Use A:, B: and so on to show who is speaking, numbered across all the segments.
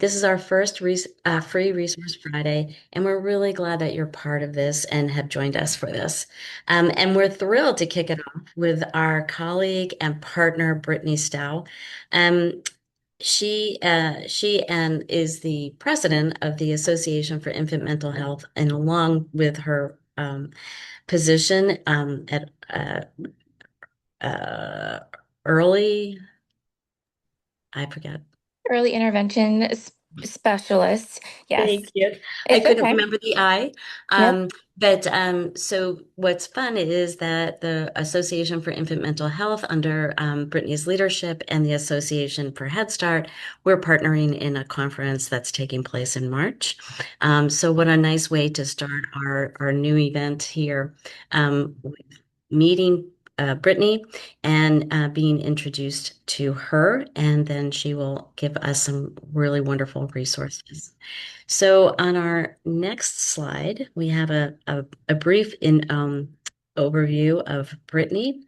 A: This is our first free Resource Friday, and we're really glad that you're part of this and have joined us for this. And we're thrilled to kick it off with our colleague and partner, Brittany Stough. Um, she and is the president of the Association for Infant Mental Health, and along with her position at uh, early, I forget.
B: Early intervention specialists.
A: Thank
B: Yes,
A: you. I
B: it's
A: couldn't
B: okay.
A: remember the I.
B: Yep.
A: So what's fun is that the Association for Infant Mental Health, under Brittany's leadership, and the Association for Head Start, we're partnering in a conference that's taking place in March. So what a nice way to start our new event here, with meeting Brittany and being introduced to her, and then she will give us some really wonderful resources. So on our next slide, we have a brief overview of Brittany.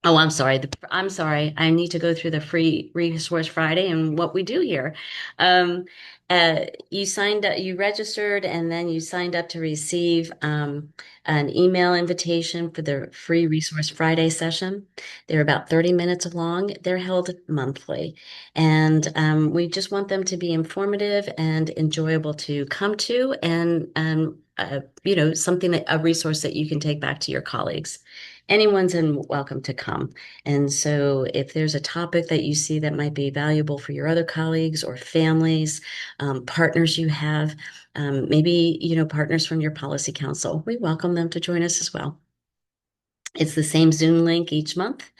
A: Oh, I'm sorry. I'm sorry. I need to go through the free Resource Friday and what we do here. Um, you signed up, you registered, and then you signed up to receive an email invitation for the free Resource Friday session. They're about 30 minutes long. They're held monthly, and we just want them to be informative and enjoyable to come to, and something that a resource that you can take back to your colleagues. Welcome to come. And so if there's a topic that you see that might be valuable for your other colleagues or families, partners you have, maybe, partners from your policy council, we welcome them to join us as well. It's the same Zoom link each month.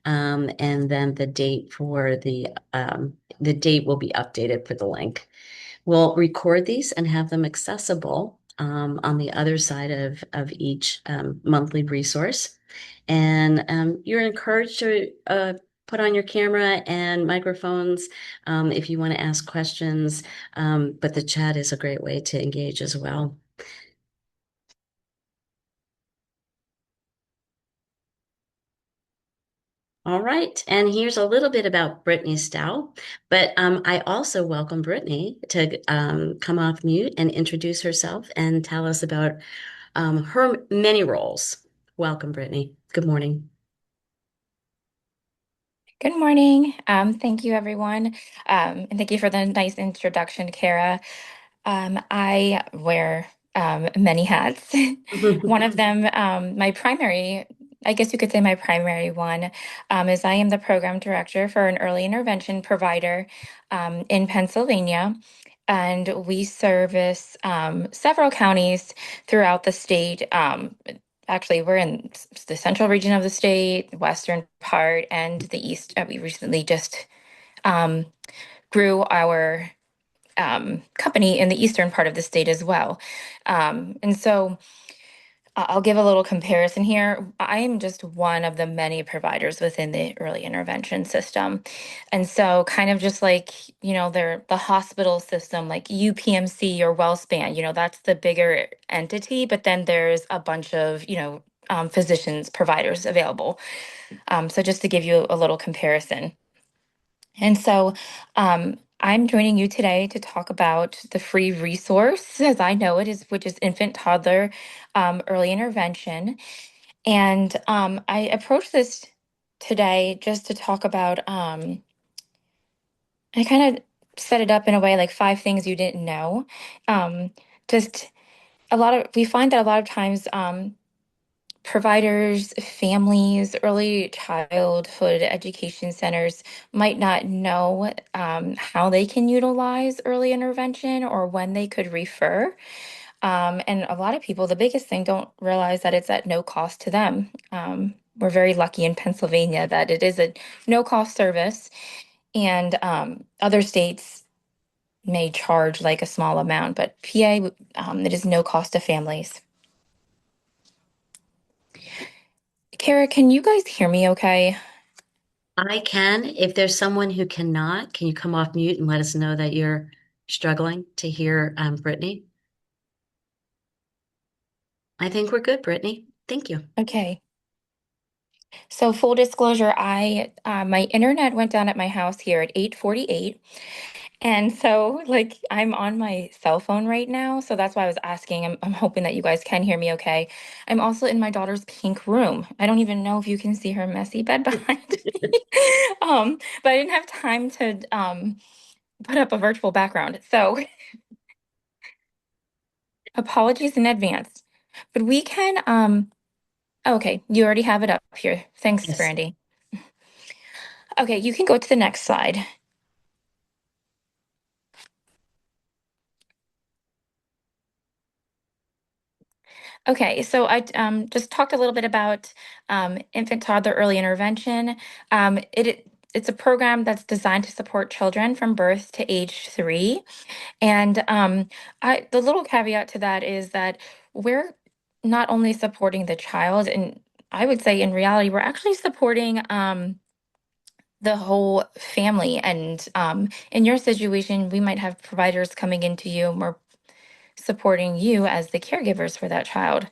A: And then the date will be updated for the link. We'll record these and have them accessible on the other side of each monthly resource. And you're encouraged to put on your camera and microphones if you want to ask questions. But the chat is a great way to engage as well. All right, and here's a little bit about Brittany Stough, but I also welcome Brittany to come off mute and introduce herself and tell us about her many roles. Welcome, Brittany. Good morning.
B: Good morning. Thank you, everyone. And thank you for the nice introduction, Kara. I wear many hats. One of them, my primary, I guess you could say my primary one, is I am the program director for an early intervention provider in Pennsylvania. And we service several counties throughout the state. Actually, we're in the central region of the state, the western part, and the east. We recently just um, grew our company in the eastern part of the state as well. And so I'll give a little comparison here. I am just one of the many providers within the early intervention system. And so kind of just like, they're the hospital system, like UPMC or WellSpan, that's the bigger entity, but then there's a bunch of, physicians, providers available. So just to give you a little comparison. And so I'm joining you today to talk about the free resource, as I know it is, which is infant toddler early intervention. And I approached this today just to talk about, I kind of set it up in a way like 5 things you didn't know. Um, just we find that a lot of times providers, families, early childhood education centers might not know how they can utilize early intervention or when they could refer. And a lot of people, the biggest thing, don't realize that it's at no cost to them. We're very lucky in Pennsylvania that it is a no cost service, and other states may charge like a small amount, but PA, it is no cost to families. Kara, can you guys hear me okay?
A: I can. If there's someone who cannot, can you come off mute and let us know that you're struggling to hear Brittany? I think we're good, Brittany. Thank you.
B: Okay. So full disclosure, I my internet went down at my house here at 8:48, And so, like, I'm on my cell phone right now, so that's why I was asking. I'm hoping that you guys can hear me okay. I'm also in my daughter's pink room. I don't even know if you can see her messy bed behind me. But I didn't have time to put up a virtual background. So apologies in advance. But we can okay, you already have it up here. Thanks,
A: Yes.
B: Brandy. Okay, you can go to the next slide. Okay, so I just talked a little bit about infant toddler early intervention. It's a program that's designed to support children from birth to age 3. And the little caveat to that is that we're not only supporting the child, and I would say in reality, we're actually supporting the whole family. And in your situation, we might have providers coming into you, and we're supporting you as the caregivers for that child.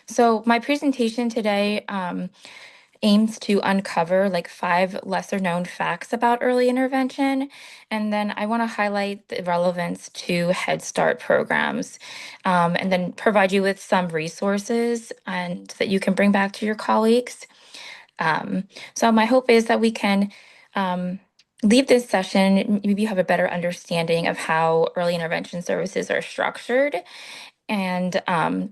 B: So my presentation today aims to uncover like 5 lesser known facts about early intervention. And then I want to highlight the relevance to Head Start programs, and then provide you with some resources and that you can bring back to your colleagues. So my hope is that we can um, leave this session, maybe you have a better understanding of how early intervention services are structured, and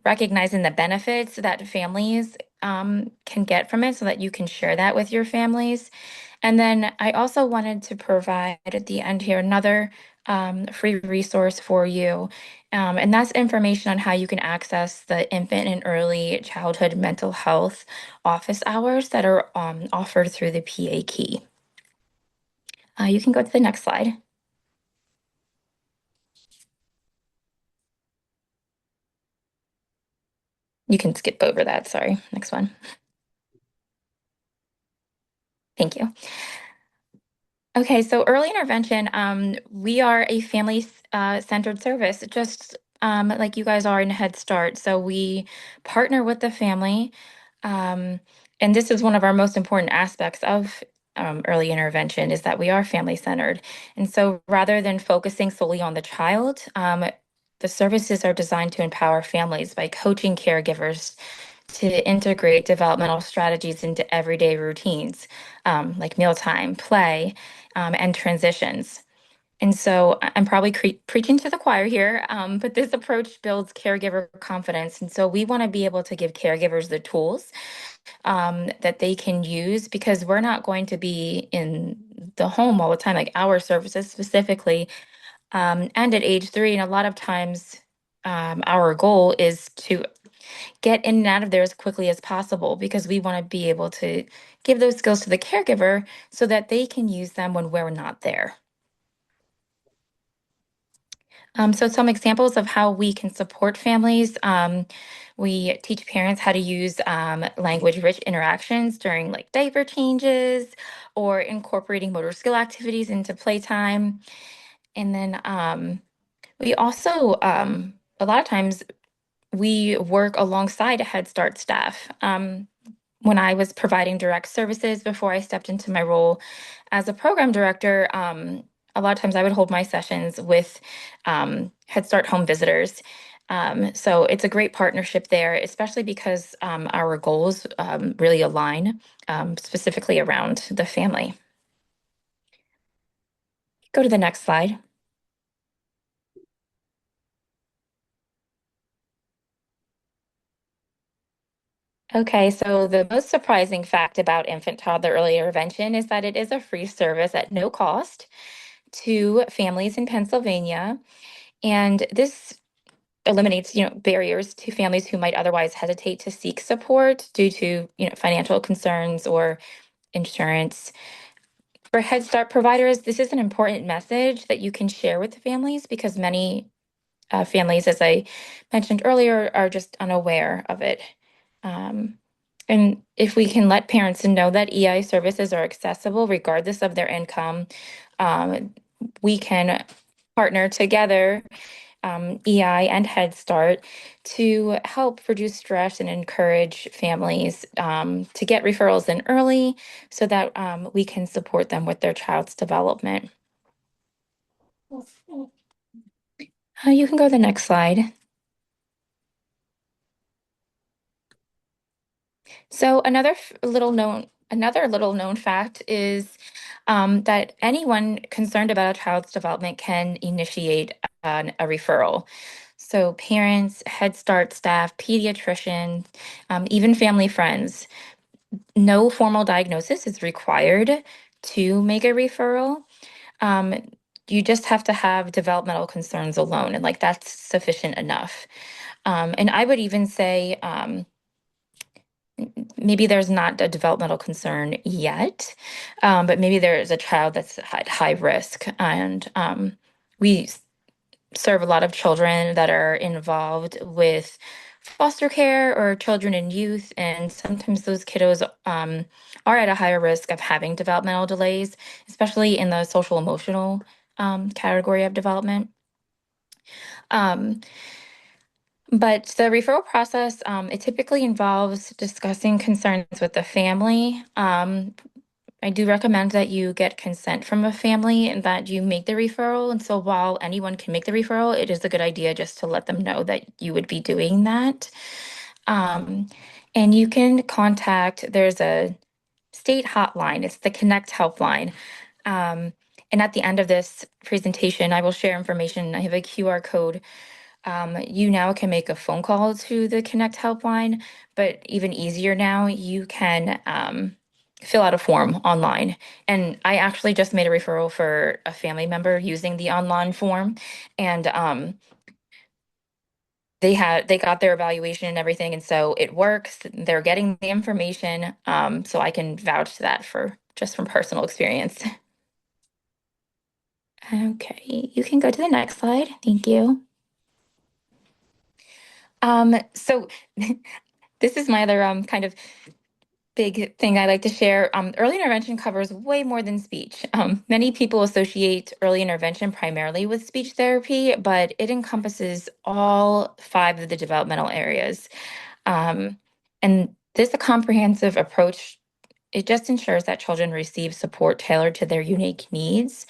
B: recognizing the benefits that families can get from it so that you can share that with your families. And then I also wanted to provide at the end here another free resource for you. And that's information on how you can access the infant and early childhood mental health office hours that are offered through the PA Key. You can go to the next slide. You can skip over that. Sorry. Next one. Thank you. Okay, so early intervention, we are a family centered service, just like you guys are in Head Start. So we partner with the family, um, and this is one of our most important aspects of early intervention is that we are family centered. And so rather than focusing solely on the child, the services are designed to empower families by coaching caregivers to integrate developmental strategies into everyday routines, like mealtime, play, and transitions. And so I'm probably preaching to the choir here, but this approach builds caregiver confidence. And so we want to be able to give caregivers the tools that they can use, because we're not going to be in the home all the time, like our services specifically, and at age 3. And a lot of times, our goal is to get in and out of there as quickly as possible, because we want to be able to give those skills to the caregiver so that they can use them when we're not there. So some examples of how we can support families. We teach parents how to use language-rich interactions during like diaper changes or incorporating motor skill activities into playtime. And then we also, a lot of times, we work alongside Head Start staff. When I was providing direct services before I stepped into my role as a program director, a lot of times I would hold my sessions with Head Start home visitors. So it's a great partnership there, especially because our goals really align, specifically around the family. Go to the next slide. Okay, so the most surprising fact about infant toddler early intervention is that it is a free service at no cost to families in Pennsylvania. And this eliminates, barriers to families who might otherwise hesitate to seek support due to, financial concerns or insurance. For Head Start providers, this is an important message that you can share with families, because many families, as I mentioned earlier, are just unaware of it. Um, and if we can let parents know that EI services are accessible regardless of their income, um, we can partner together, EI and Head Start, to help reduce stress and encourage families to get referrals in early so that we can support them with their child's development. You can go to the next slide. So another little known fact is that anyone concerned about a child's development can initiate a referral. So parents, Head Start staff, pediatricians, even family friends, no formal diagnosis is required to make a referral. Um, you just have to have developmental concerns alone, and like that's sufficient enough. And I would even say, maybe there's not a developmental concern yet, but maybe there is a child that's at high risk. And we serve a lot of children that are involved with foster care or children and youth. And sometimes those kiddos are at a higher risk of having developmental delays, especially in the social emotional category of development. Um, but the referral process, it typically involves discussing concerns with the family. I do recommend that you get consent from a family and that you make the referral. And so while anyone can make the referral, it is a good idea just to let them know that you would be doing that. Um, and you can there's a state hotline, it's the Connect helpline. Um, and at the end of this presentation, I will share information. I have a QR code. You now can make a phone call to the Connect helpline, but even easier now, you can fill out a form online. And I actually just made a referral for a family member using the online form, and they got their evaluation and everything, and so it works. They're getting the information, so I can vouch to that for just from personal experience. Okay, you can go to the next slide. Thank you. So this is my other kind of big thing I like to share. Early intervention covers way more than speech. Many people associate early intervention primarily with speech therapy, but it encompasses all five of the developmental areas. Um, and this comprehensive approach, it just ensures that children receive support tailored to their unique needs.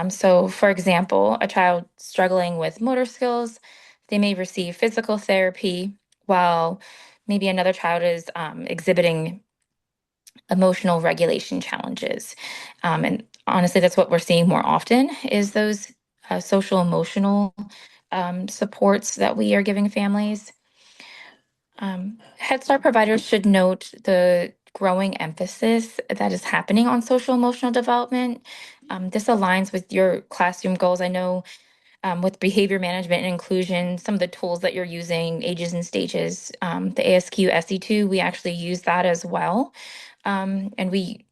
B: So, for example, a child struggling with motor skills, they may receive physical therapy, while maybe another child is exhibiting emotional regulation challenges. And honestly, that's what we're seeing more often is those social emotional supports that we are giving families. Head Start providers should note the growing emphasis that is happening on social emotional development. This aligns with your classroom goals. I know with behavior management and inclusion, some of the tools that you're using, ages and stages, the ASQ SE2, we actually use that as well. And we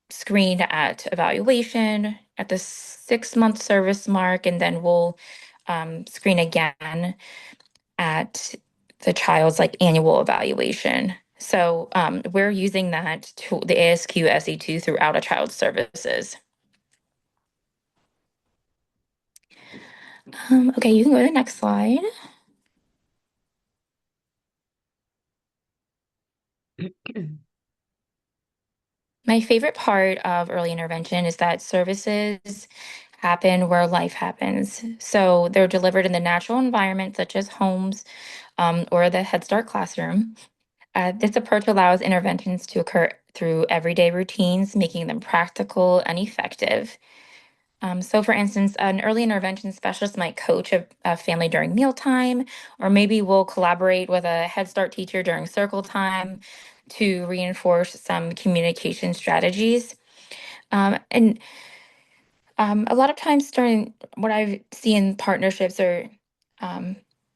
B: screen at evaluation at the 6-month service mark, and then we'll screen again at the child's like annual evaluation. So we're using that to the ASQ SE2 throughout a child's services. Okay, you can go to the next slide. My favorite part of early intervention is that services happen where life happens. So they're delivered in the natural environment, such as homes or the Head Start classroom. This approach allows interventions to occur through everyday routines, making them practical and effective. So, for instance, an early intervention specialist might coach a family during mealtime, or maybe we'll collaborate with a Head Start teacher during circle time to reinforce some communication strategies. And a lot of times during what I see in partnerships or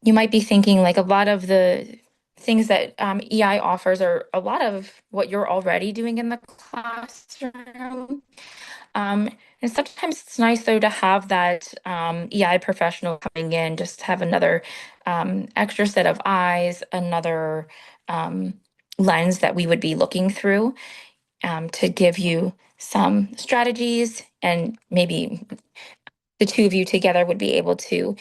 B: you might be thinking like a lot of the things that EI offers are a lot of what you're already doing in the classroom. Um, and sometimes it's nice though to have that EI professional coming in, just to have another extra set of eyes, another um, lens that we would be looking through to give you some strategies, and maybe the two of you together would be able to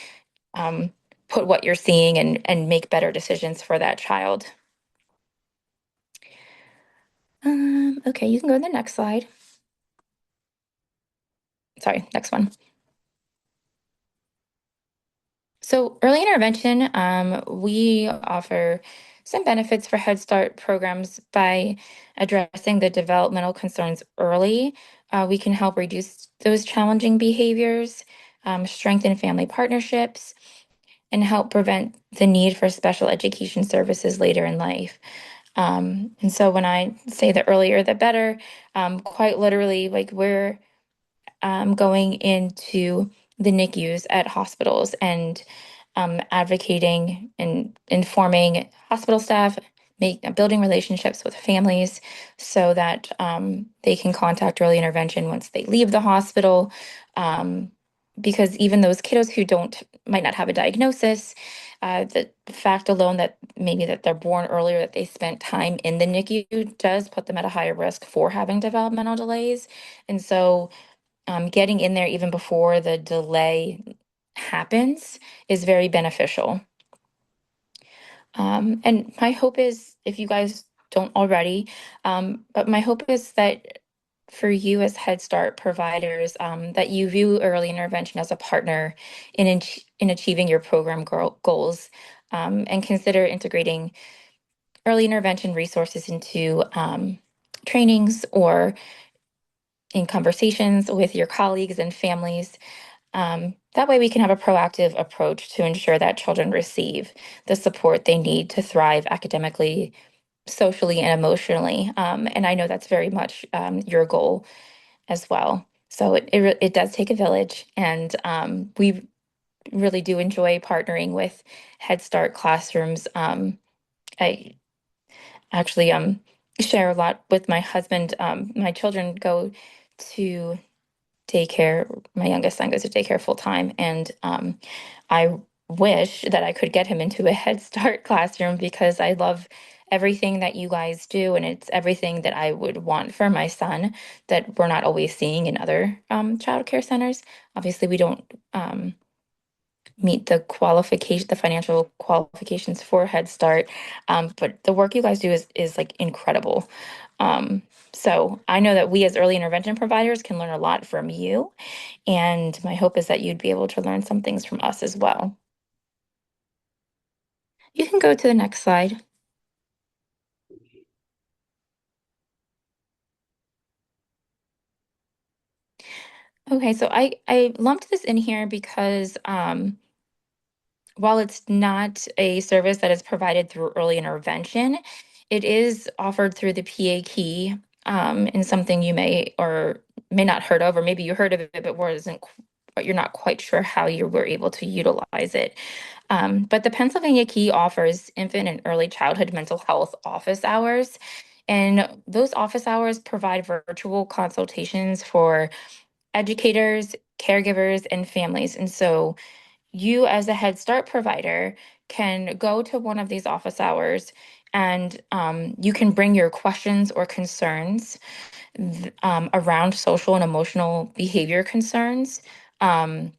B: um, put what you're seeing and make better decisions for that child. Okay, you can go to the next slide. Sorry, next one. So early intervention, we offer some benefits for Head Start programs by addressing the developmental concerns early. We can help reduce those challenging behaviors, strengthen family partnerships, and help prevent the need for special education services later in life. And so when I say the earlier the better, quite literally, like we're going into the NICUs at hospitals and advocating and informing hospital staff, building relationships with families so that they can contact early intervention once they leave the hospital. Um, because even those kiddos who don't might not have a diagnosis, the fact alone that maybe that they're born earlier, that they spent time in the NICU does put them at a higher risk for having developmental delays. And so getting in there even before the delay happens is very beneficial. And my hope is, if you guys don't already, but my hope is that for you as Head Start providers, that you view early intervention as a partner in achieving your program goals, and consider integrating early intervention resources into trainings or in conversations with your colleagues and families. That way, we can have a proactive approach to ensure that children receive the support they need to thrive academically, socially, and emotionally. And I know that's very much your goal as well. So it does take a village, and we really do enjoy partnering with Head Start classrooms. I actually share a lot with my husband. My children go to daycare. My youngest son goes to daycare full time, and I wish that I could get him into a Head Start classroom because I love everything that you guys do, and it's everything that I would want for my son that we're not always seeing in other childcare centers. Obviously, we don't meet the financial qualifications for Head Start, but the work you guys do is like incredible. Um, so I know that we as early intervention providers can learn a lot from you, and my hope is that you'd be able to learn some things from us as well. You can go to the next slide. Okay, so I lumped this in here because while it's not a service that is provided through early intervention, it is offered through the PA key, and something you may or may not heard of, or maybe you heard of it, but you're not quite sure how you were able to utilize it. But the Pennsylvania Key offers infant and early childhood mental health office hours. And those office hours provide virtual consultations for educators, caregivers, and families. And so you, as a Head Start provider, can go to one of these office hours and you can bring your questions or concerns around social and emotional behavior concerns. Um,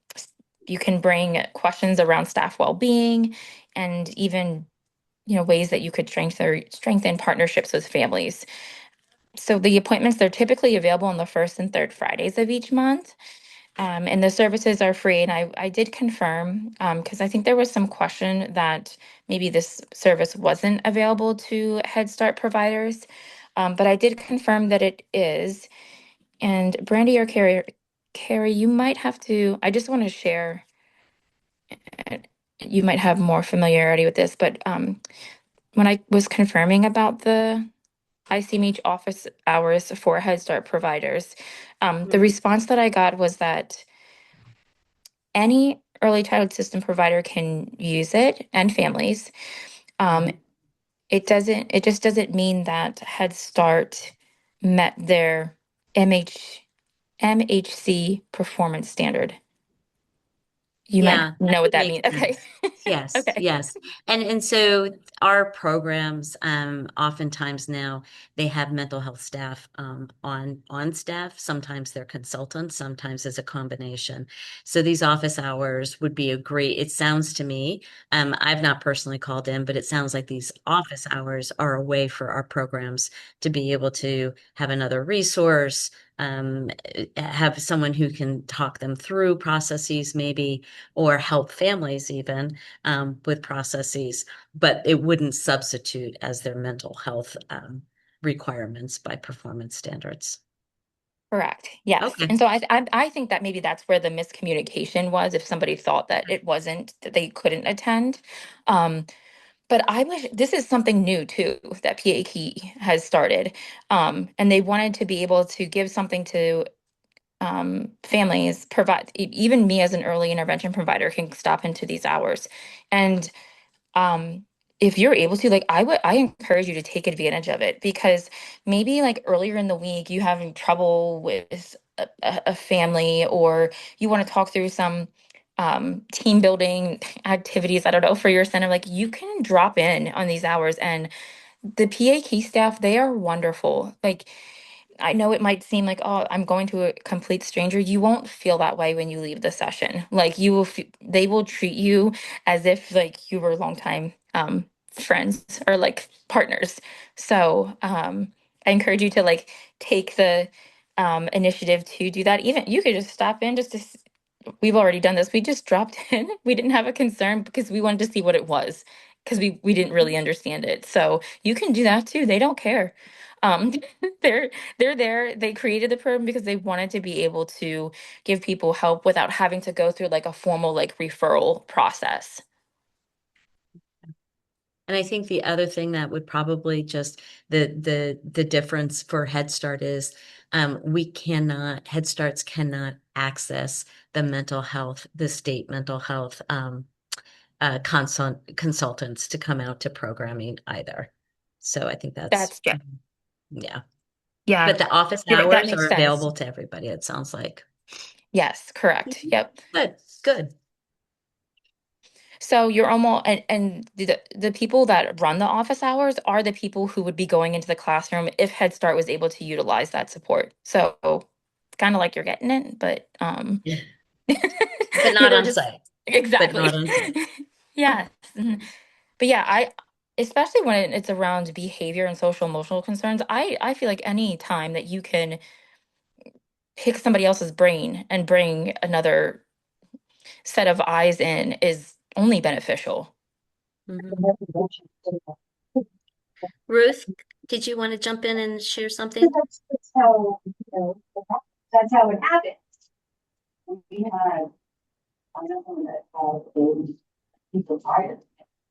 B: you can bring questions around staff well-being and even ways that you could strengthen partnerships with families. So the appointments, they're typically available on the first and third Fridays of each month. And the services are free. And I did confirm, because I think there was some question that maybe this service wasn't available to Head Start providers. But I did confirm that it is. And Brandy or Carrie, you might have to, I just want to share, uh, you might have more familiarity with this, but when I was confirming about the ICMH office hours for Head Start providers, the
A: Mhm.
B: response that I got was that any early childhood system provider can use it and families. Um, it just doesn't mean that Head Start met their MH, MHC performance standard. You might
A: Yeah, that
B: know what that
A: makes
B: means. Okay.
A: sense. Yes,
B: Okay.
A: yes. And so our programs, oftentimes now they have mental health staff on staff. Sometimes they're consultants, sometimes it's a combination. So these office hours would be a great, it sounds to me, I've not personally called in, but it sounds like these office hours are a way for our programs to be able to have another resource, have someone who can talk them through processes, maybe, or help families even with processes, but it wouldn't substitute as their mental health requirements by performance standards.
B: Correct. Yes.
A: Okay.
B: And so I think that maybe that's where the miscommunication was, if somebody thought that it wasn't, that they couldn't attend. Um, but I wish this is something new too that PAK has started. And they wanted to be able to give something to families, provide even me as an early intervention provider can stop into these hours. And um if you're able to, like, I encourage you to take advantage of it, because maybe like earlier in the week you having trouble with a family, or you want to talk through some team building activities, I don't know, for your center. Like, you can drop in on these hours, and the PAK staff, they are wonderful. Like, I know it might seem like, oh, I'm going to a complete stranger. You won't feel that way when you leave the session. Like, you will, they will treat you as if like you were longtime friends or like partners. So I encourage you to like take the initiative to do that. Even you could just stop in just to. We've already done this. We just dropped in. We didn't have a concern because we wanted to see what it was, because we didn't really understand it. So you can do that too. They don't care. Um, they're they're there. They created the program because they wanted to be able to give people help without having to go through like a formal like referral process.
A: And I think the other thing that would probably just the difference for Head Start is we cannot Head Starts cannot access the mental health, the state mental health consultants to come out to programming either. So I think that's
B: That's yeah.
A: yeah.
B: Yeah.
A: But the office
B: You're right. That
A: hours
B: makes
A: are
B: sense.
A: available to everybody, it sounds like.
B: Yes, correct.
A: Mhm.
B: Yep.
A: Good, good.
B: So you're almost, and the people that run the office hours are the people who would be going into the classroom if Head Start was able to utilize that support. So it's kind of like you're getting it, but
A: But
B: you
A: not
B: know,
A: on
B: just
A: site. But not
B: exactly.
A: on site.
B: Yes. Mhm. But yeah, I especially when it's around behavior and social emotional concerns, I feel like any time that you can pick somebody else's brain and bring another set of eyes in is only beneficial.
A: Mhm. Ruth, did you want to jump in and share something?
C: That's how, that's how it happened. We had, I don't know that all those people tired.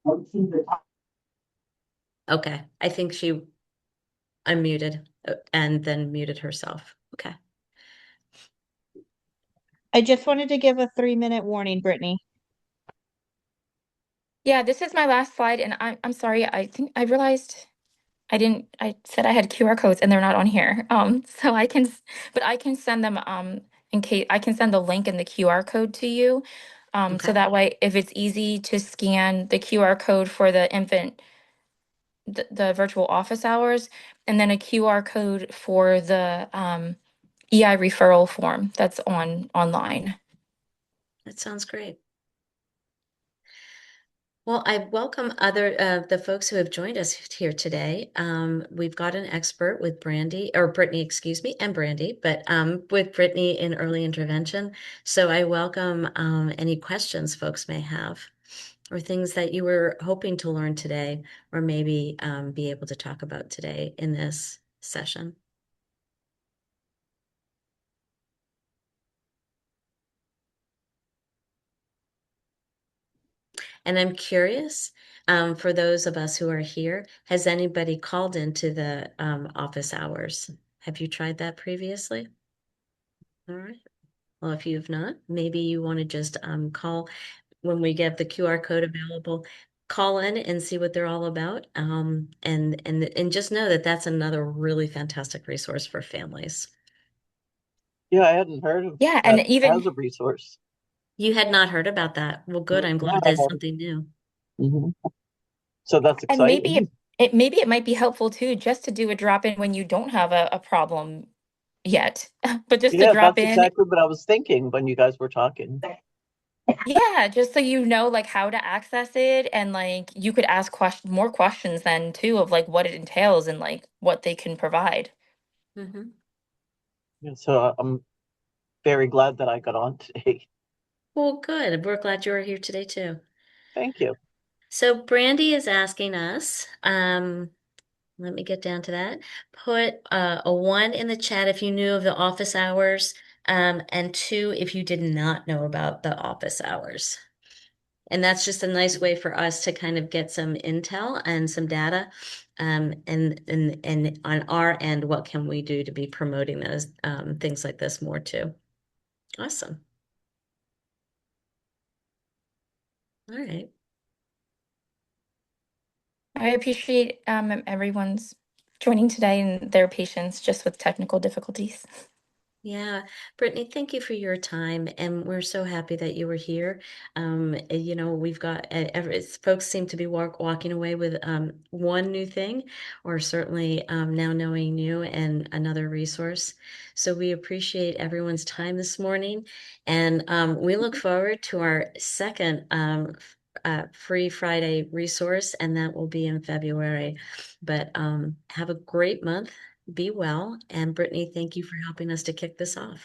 C: Most people
A: Okay, I think she unmuted and then muted herself. Okay.
D: I just wanted to give a 3-minute warning, Brittany.
B: Yeah, this is my last slide, and I'm sorry. I think I realized I didn't. I said I had QR codes, and they're not on here. So I can, but I can send them. In case I can send the link and the QR code to you. So
A: Okay.
B: that way, if it's easy to scan the QR code for the infant, the virtual office hours, and then a QR code for the EI referral form that's online.
A: That sounds great. Well, I welcome other the folks who have joined us here today. We've got an expert with Brandy or Brittany, excuse me, and Brandy, but with Brittany in early intervention. So I welcome any questions folks may have or things that you were hoping to learn today or maybe be able to talk about today in this session. And I'm curious, for those of us who are here, has anybody called into the office hours? Have you tried that previously? All right. Well, if you have not, maybe you want to just call when we get the QR code available, call in and see what they're all about. And just know that that's another really fantastic resource for families.
E: Yeah, I hadn't heard of
B: Yeah, and
E: that
B: even
E: as a resource.
A: You had not heard about that. Well, good. I'm
E: Yeah,
A: glad
E: I
A: there's
E: hadn't.
A: something new.
E: So that's
B: And maybe
E: exciting.
B: maybe it might be helpful too, just to do a drop in when you don't have a problem yet, but just to
E: Yeah,
B: drop
E: that's
B: in.
E: exactly what I was thinking when you guys were talking.
B: Yeah, just so you know like how to access it, and like you could ask more questions then too of like what it entails and like what they can provide.
A: Hmm.
E: Yeah, so I'm very glad that I got on today.
A: Well, good. We're glad you were here today too.
E: Thank you.
A: So Brandy is asking us, let me get down to that. Put a one in the chat if you knew of the office hours, and two if you did not know about the office hours. And that's just a nice way for us to kind of get some intel and some data, and on our end, what can we do to be promoting those things like this more too? Awesome. All right.
B: I appreciate everyone's joining today and their patience just with technical difficulties.
A: Yeah, Brittany, thank you for your time, and we're so happy that you were here. We've got folks seem to be walking away with one new thing, or certainly now knowing you and another resource. So we appreciate everyone's time this morning, and we look forward to our second Free Friday resource, and that will be in February. But have a great month. Be well. And Brittany, thank you for helping us to kick this off.